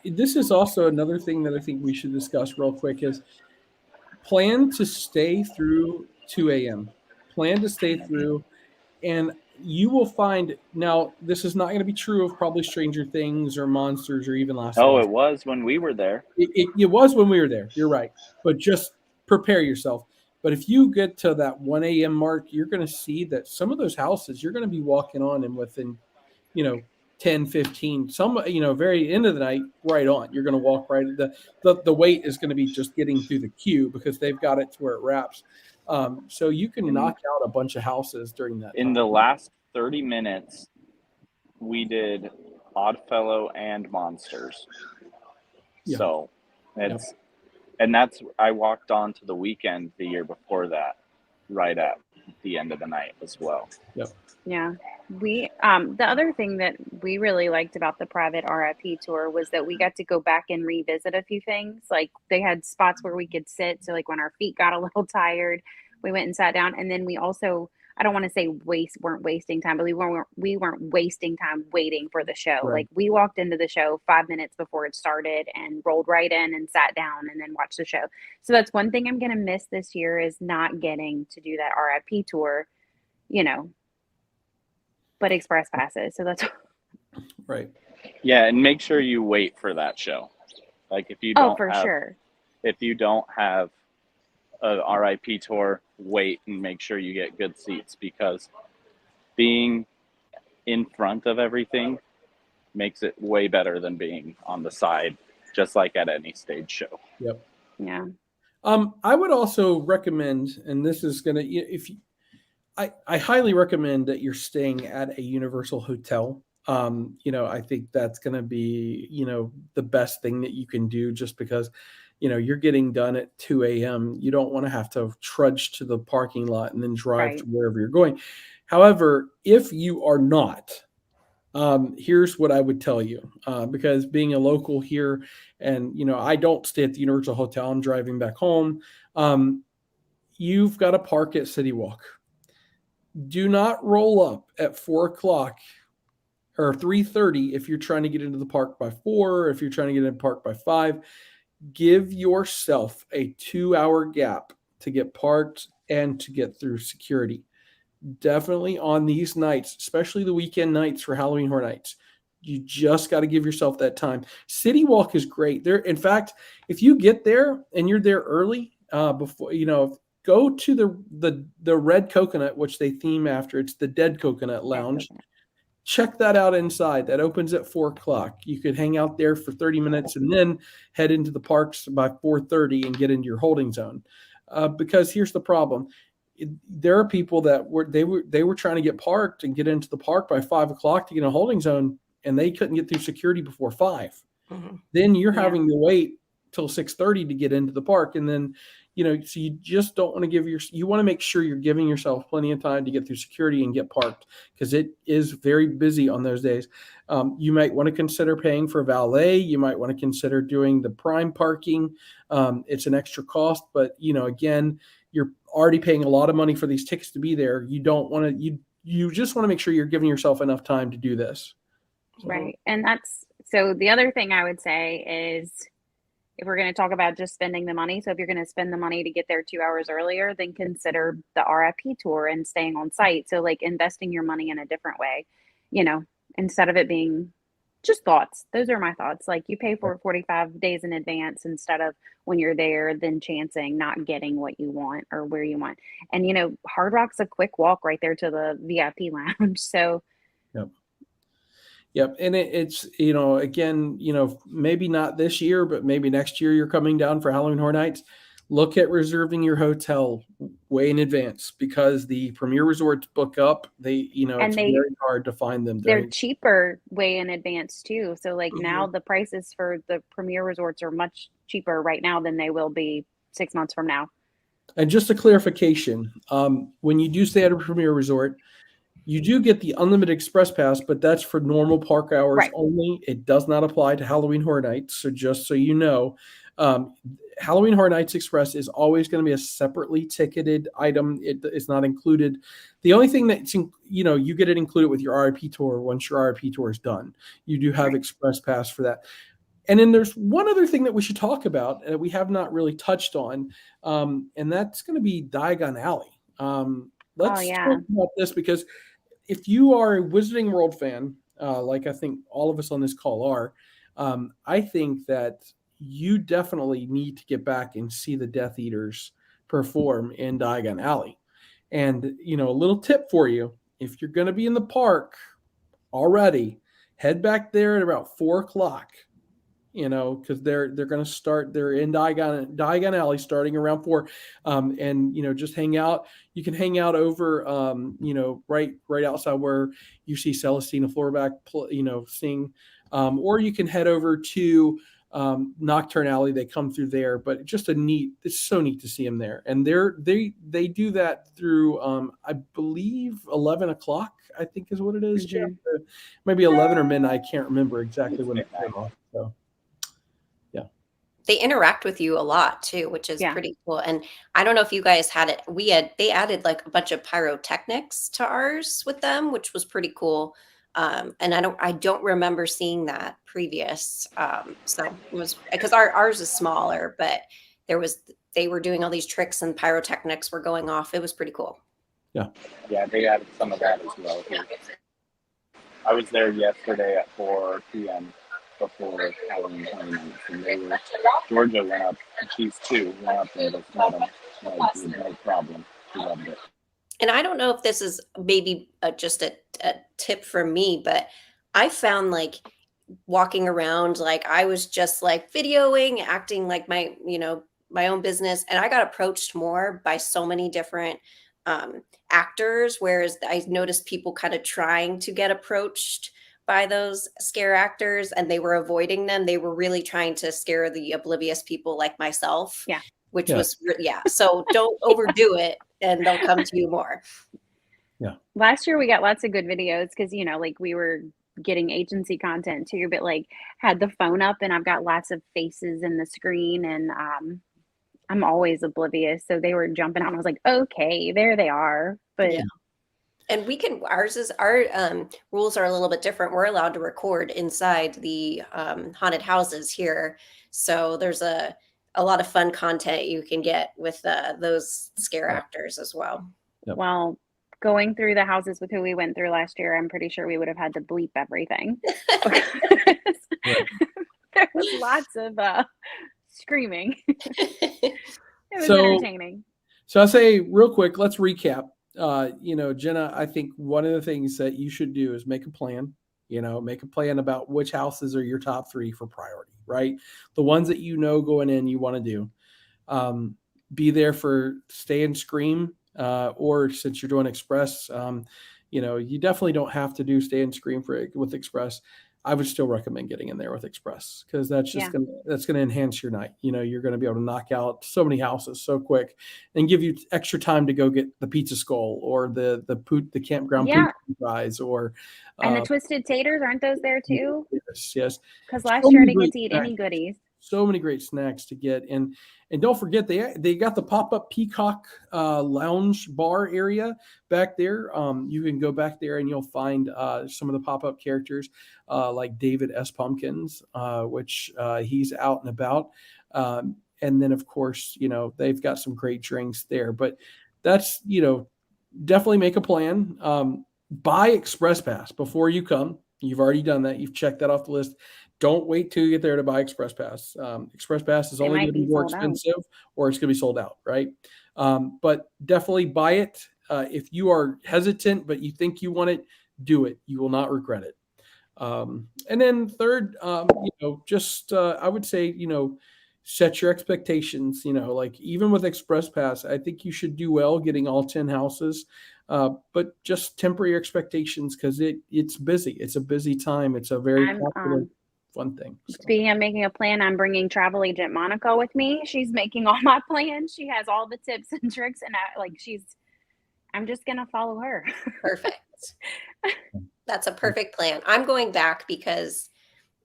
this is also another thing that I think we should discuss real quick is plan to stay through 2 a.m. Plan to stay through, and you will find, now this is not going to be true of probably Stranger Things or Monsters or even Last of Us. It was when we were there. It was when we were there. You're right. But just prepare yourself. But if you get to that 1 a.m. mark, you're going to see that some of those houses you're going to be walking on and within, 10, 15, some, very end of the night, right on. You're going to walk right. The wait is going to be just getting through the queue because they've got it to where it wraps. So you can knock out a bunch of houses during that time. In the last 30 minutes, we did Oddfellow and Monsters. Yeah. So I walked on to the weekend the year before that, right at the end of the night as well. Yep. Yeah. We the other thing that we really liked about the private RIP tour was that we got to go back and revisit a few things. Like they had spots where we could sit. So like when our feet got a little tired, we went and sat down. And then we also, I don't want to say weren't wasting time, but we weren't wasting time waiting for the show. Right. Like we walked into the show 5 minutes before it started and rolled right in and sat down and then watched the show. So that's one thing I'm going to miss this year is not getting to do that RIP tour, but express passes. So that's right. Yeah, and make sure you wait for that show. Like if you don't sure. If you don't have a RIP tour, wait and make sure you get good seats because being in front of everything makes it way better than being on the side, just like at any stage show. Yep. Yeah. I would also recommend, and this is going to, I highly recommend that you're staying at a Universal hotel. I think that's going to be, the best thing that you can do just because, you're getting done at 2 a.m. You don't want to have to trudge to the parking lot and then drive to wherever you're going. However, if you are not, here's what I would tell you, because being a local here and, I don't stay at the Universal Hotel, I'm driving back home. You've got to park at City Walk. Do not roll up at 4 o'clock or 3:30 if you're trying to get into the park by 4, if you're trying to get in the park by 5. Give yourself a 2-hour gap to get parked and to get through security. Definitely on these nights, especially the weekend nights for Halloween Horror Nights, you just got to give yourself that time. City Walk is great. There, in fact, if you get there and you're there early, before go to the Red Coconut, which they theme after. It's the Dead Coconut Lounge. Check that out inside. That opens at 4 o'clock. You could hang out there for 30 minutes and then head into the parks by 4:30 and get into your holding zone. Because here's the problem. There are people that were trying to get parked and get into the park by 5 o'clock to get in a holding zone, and they couldn't get through security before 5. Mm-hmm. Then you're having to wait till 6:30 to get into the park, and then so you just don't want to you want to make sure you're giving yourself plenty of time to get through security and get parked because it is very busy on those days. You might want to consider paying for valet. You might want to consider doing the prime parking. It's an extra cost, but again, you're already paying a lot of money for these tickets to be there. You don't want to, you just want to make sure you're giving yourself enough time to do this. Right. And so the other thing I would say is if we're going to talk about just spending the money. So if you're going to spend the money to get there 2 hours earlier, then consider the RIP tour and staying on site. So like investing your money in a different way, instead of it being just thoughts. Those are my thoughts. Like you pay for it 45 days in advance instead of when you're there, then chancing not getting what you want or where you want. And Hard Rock's a quick walk right there to the VIP lounge. So Yep. And it's, again, maybe not this year, but maybe next year you're coming down for Halloween Horror Nights. Look at reserving your hotel way in advance because the premier resorts book up. It's very hard to find them. They're cheaper way in advance too. So like now the prices for the premier resorts are much cheaper right now than they will be 6 months from now. And just a clarification, when you do stay at a premier resort, you do get the unlimited express pass, but that's for normal park hours only. It does not apply to Halloween Horror Nights. So just so you know, Halloween Horror Nights Express is always going to be a separately ticketed item. It is not included. The only thing that you get it included with your RIP tour once your RIP tour is done. You do have express pass for that. And then there's one other thing that we should talk about that we have not really touched on, and that's going to be Diagon Alley. Let's talk about this because if you are a Wizarding World fan, like I think all of us on this call are, I think that you definitely need to get back and see the Death Eaters perform in Diagon Alley. And, a little tip for you, if you're going to be in the park already, head back there at about 4:00, because they're going to start, they're in Diagon Alley starting around 4. And, just hang out. You can hang out over, right outside where you see Celestina Floorback, sing, or you can head over to Nocturne Alley. They come through there, but it's so neat to see them there. And they do that through, I believe 11 o'clock, I think is what it is. Mm-hmm. Maybe 11 or midnight. I can't remember exactly when it came off. So. They interact with you a lot too, which is pretty cool. And I don't know if you guys had it. They added like a bunch of pyrotechnics to ours with them, which was pretty cool. And I don't remember seeing that previous. So it was because ours is smaller, but they were doing all these tricks and pyrotechnics were going off. It was pretty cool. Yeah. Yeah, they added some of that as well. I was there yesterday at 4 p.m. before Halloween Horror Nights, and Georgia went up, she's 2, went up and just met them, with no problem. She loved it. And I don't know if this is maybe just a tip from me, but I found like walking around, like I was just like videoing, acting like my own business. And I got approached more by so many different actors, whereas I noticed people kind of trying to get approached by those scare actors and they were avoiding them. They were really trying to scare the oblivious people like myself. Yeah. Which was, so don't overdo it and they'll come to you more. Yeah. Last year we got lots of good videos because, like we were getting agency content too, but like had the phone up and I've got lots of faces in the screen and I'm always oblivious. So they were jumping out and I was like, okay, there they are. But and our rules are a little bit different. We're allowed to record inside the haunted houses here. So there's a lot of fun content you can get with those scare actors as well. Yep. Well, going through the houses with who we went through last year, I'm pretty sure we would have had to bleep everything. There was lots of screaming. It was entertaining. So I'll say real quick, let's recap. Jenna, I think one of the things that you should do is make a plan. Make a plan about which houses are your top 3 for priority, right? The ones that going in you want to do. Be there for Stay and Scream, or since you're doing Express, you definitely don't have to do Stay and Scream with Express. I would still recommend getting in there with Express because that's just going to enhance your night. You're going to be able to knock out so many houses so quick and give you extra time to go get the pizza skull or the campground poop fries or and the twisted taters, aren't those there too? Yes. Because last year I didn't get to eat any goodies. So many great snacks to get, and don't forget they got the pop-up Peacock lounge bar area back there. You can go back there and you'll find some of the pop-up characters like David S. Pumpkins, which he's out and about. And then of course, they've got some great drinks there. But that's, definitely make a plan. Buy Express Pass before you come. You've already done that. You've checked that off the list. Don't wait till you get there to buy Express Pass. Express Pass is only going to be more expensive, or it's going to be sold out, right? But definitely buy it. If you are hesitant, but you think you want it, do it. You will not regret it. And then third, I would say, set your expectations, like even with Express Pass, I think you should do well getting all 10 houses. But just temper your expectations because it's busy. It's a busy time. It's a very popular, fun thing. So. Speaking of making a plan, I'm bringing travel agent Monica with me. She's making all my plans. She has all the tips and tricks, and I'm just gonna follow her. Perfect. That's a perfect plan. I'm going back because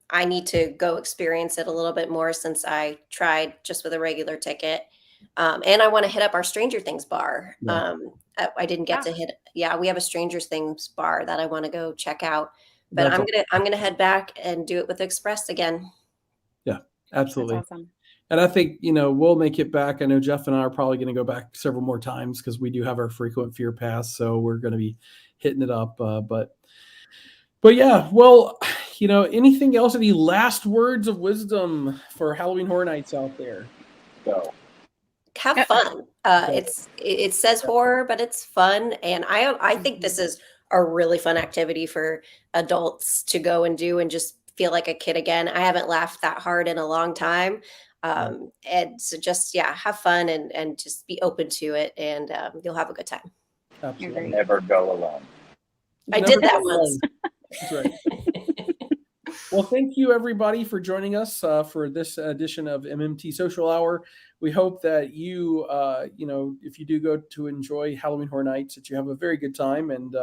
I need to go experience it a little bit more since I tried just with a regular ticket. And I want to hit up our Stranger Things bar. Yeah. I didn't get to hit. Yeah, we have a Stranger Things bar that I want to go check out. But I'm gonna head back and do it with Express again. Yeah, absolutely. That's awesome. And I think we'll make it back. I know Jeff and I are probably going to go back several more times because we do have our frequent fear pass, so we're going to be hitting it up. But yeah, well, anything else? Any last words of wisdom for Halloween Horror Nights out there? Go. Have fun. It says horror, but it's fun, and I think this is a really fun activity for adults to go and do and just feel like a kid again. I haven't laughed that hard in a long time, and so just have fun and just be open to it, and you'll have a good time. Absolutely. Never go alone. I did that once. That's right. Well, thank you everybody for joining us for this edition of MMT Social Hour. We hope that you, if you do go to enjoy Halloween Horror Nights, that you have a very good time. And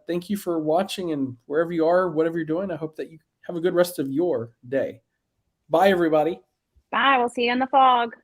thank you for watching, and wherever you are, whatever you're doing, I hope that you have a good rest of your day. Bye, everybody. Bye. We'll see you in the fog.